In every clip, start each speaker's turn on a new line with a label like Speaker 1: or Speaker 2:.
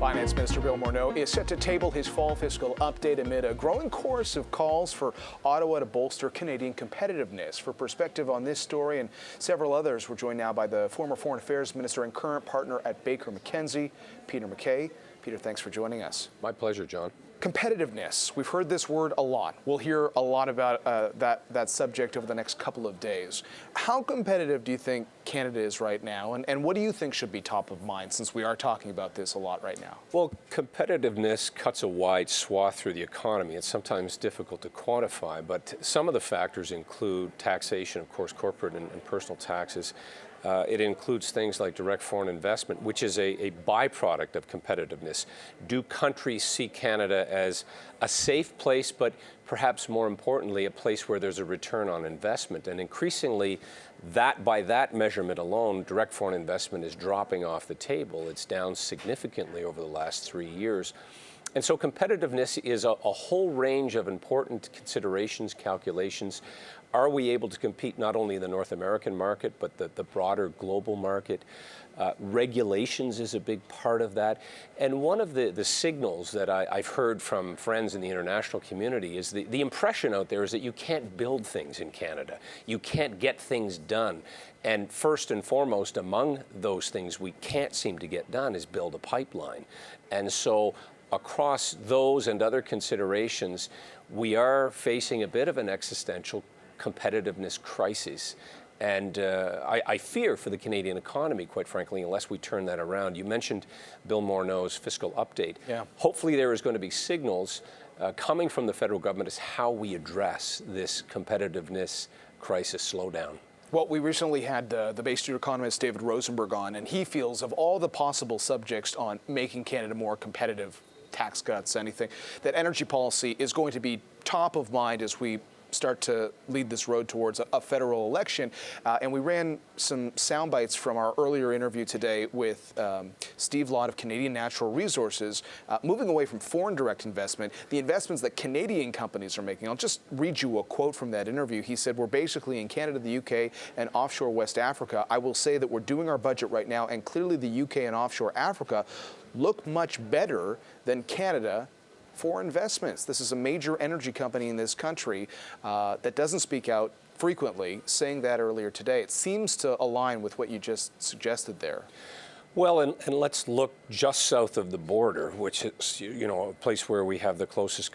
Speaker 1: Finance Minister Bill Morneau is set to table his fall fiscal update amid a growing chorus of calls for Ottawa to bolster Canadian competitiveness. For perspective on this story and several others, we're joined now by the former Foreign Affairs Minister and current partner at Baker McKenzie, Peter MacKay. Peter, thanks for joining us.
Speaker 2: My pleasure, John.
Speaker 1: Competitiveness. We've heard this word a lot. We'll hear a lot about that subject over the next couple of days. How competitive do you think Canada is right now? And what do you think should be top of mind, since we are talking about this a lot right now?
Speaker 2: Well, competitiveness cuts a wide swath through the economy. It's sometimes difficult to quantify, but some of the factors include taxation, of course, corporate and personal taxes. It includes things like direct foreign investment, which is a byproduct of competitiveness. Do countries see Canada as a safe place, but perhaps more importantly, a place where there's a return on investment? And increasingly, by that measurement alone, direct foreign investment is dropping off the table. It's down significantly over the last 3 years. And so competitiveness is a whole range of important considerations, calculations. Are we able to compete not only in the North American market, but the broader global market? Regulations is a big part of that. And one of the signals that I've heard from friends in the international community is the impression out there is that you can't build things in Canada. You can't get things done. And first and foremost, among those things we can't seem to get done is build a pipeline. And so across those and other considerations, we are facing a bit of an existential competitiveness crisis. And I fear for the Canadian economy, quite frankly, unless we turn that around. You mentioned Bill Morneau's fiscal update.
Speaker 1: Yeah. Hopefully
Speaker 2: there is going to be signals coming from the federal government as how we address this competitiveness crisis slowdown.
Speaker 1: Well, we recently had the Bay Street economist David Rosenberg on, and he feels of all the possible subjects on making Canada more competitive, tax cuts, anything, that energy policy is going to be top of mind as we start to lead this road towards a federal election. And we ran some sound bites from our earlier interview today with Steve Lott of Canadian Natural Resources, moving away from foreign direct investment, the investments that Canadian companies are making. I'll just read you a quote from that interview. He said, "We're basically in Canada, the UK, and offshore West Africa. I will say that we're doing our budget right now, and clearly the UK and offshore Africa look much better than Canada for investments." This is a major energy company in this country that doesn't speak out frequently, saying that earlier today. It seems to align with what you just suggested there.
Speaker 2: Well, and let's look just south of the border, which is, a place where we have the closest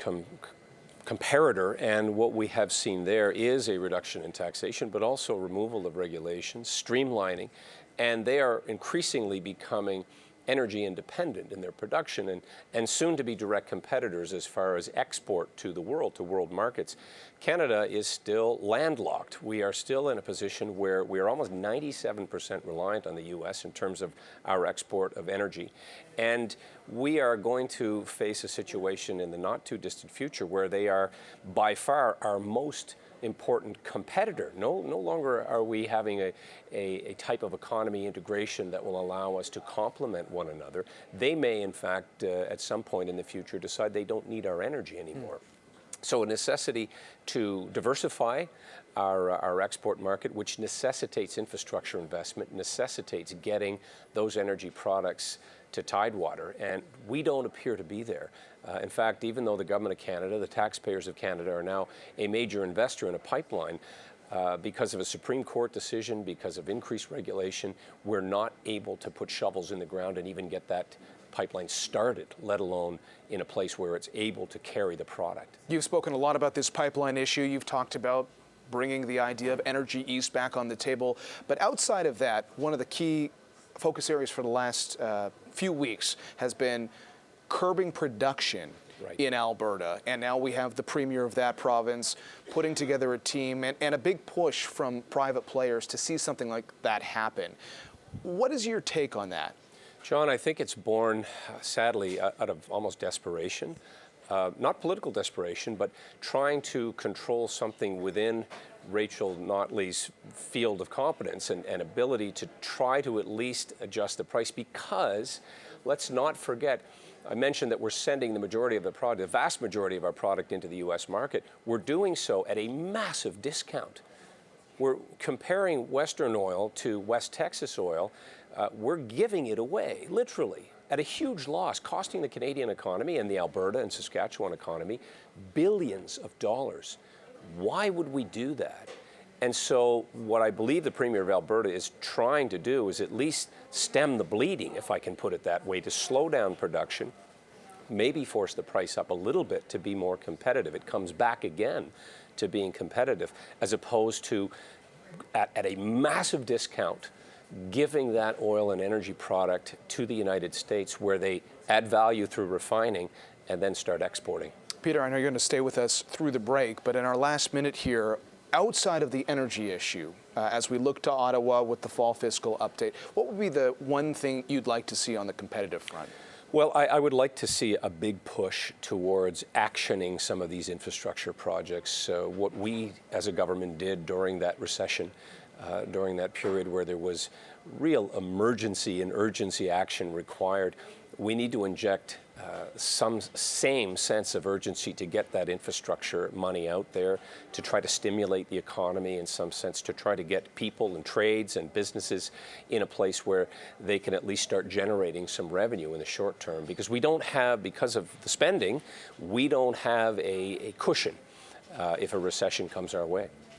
Speaker 2: comparator, and what we have seen there is a reduction in taxation, but also removal of regulations, streamlining, and they are increasingly becoming energy independent in their production and soon to be direct competitors as far as export to the world markets. Canada is still landlocked. We are still in a position where we are almost 97% reliant on the U.S. in terms of our export of energy. And we are going to face a situation in the not too distant future where they are by far our most important competitor. No longer are we having a type of economy integration that will allow us to complement one another. They may, in fact, at some point in the future, decide they don't need our energy anymore. So a necessity to diversify our export market, which necessitates infrastructure investment, necessitates getting those energy products to Tidewater, and we don't appear to be there. In fact, even though the government of Canada, the taxpayers of Canada, are now a major investor in a pipeline, because of a Supreme Court decision, because of increased regulation, we're not able to put shovels in the ground and even get that pipeline started, let alone in a place where it's able to carry the product.
Speaker 1: You've spoken a lot about this pipeline issue. You've talked about bringing the idea of Energy East back on the table. But outside of that, one of the key focus areas for the last few weeks has been curbing production in Alberta. And now we have the premier of that province putting together a team and a big push from private players to see something like that happen. What is your take on that?
Speaker 2: John, I think it's born, sadly, out of almost desperation. Not political desperation, but trying to control something within Rachel Notley's field of competence and ability to try to at least adjust the price, because let's not forget, I mentioned that we're sending the majority of the product, the vast majority of our product into the U.S. market. We're doing so at a massive discount. We're comparing Western oil to West Texas oil. We're giving it away, literally. at a huge loss, costing the Canadian economy and the Alberta and Saskatchewan economy billions of dollars. Why would we do that? And so what I believe the Premier of Alberta is trying to do is at least stem the bleeding, if I can put it that way, to slow down production, maybe force the price up a little bit to be more competitive. It comes back again to being competitive, as opposed to at a massive discount giving that oil and energy product to the United States, where they add value through refining and then start exporting.
Speaker 1: Peter, I know you're going to stay with us through the break, but in our last minute here, outside of the energy issue, as we look to Ottawa with the fall fiscal update, what would be the one thing you'd like to see on the competitive front?
Speaker 2: Well, I would like to see a big push towards actioning some of these infrastructure projects. What we as a government did during that recession, during that period where there was real emergency and urgency action required, we need to inject some same sense of urgency to get that infrastructure money out there, to try to stimulate the economy in some sense, to try to get people and trades and businesses in a place where they can at least start generating some revenue in the short term. Because we don't have, because of the spending, we don't have a cushion if a recession comes our way.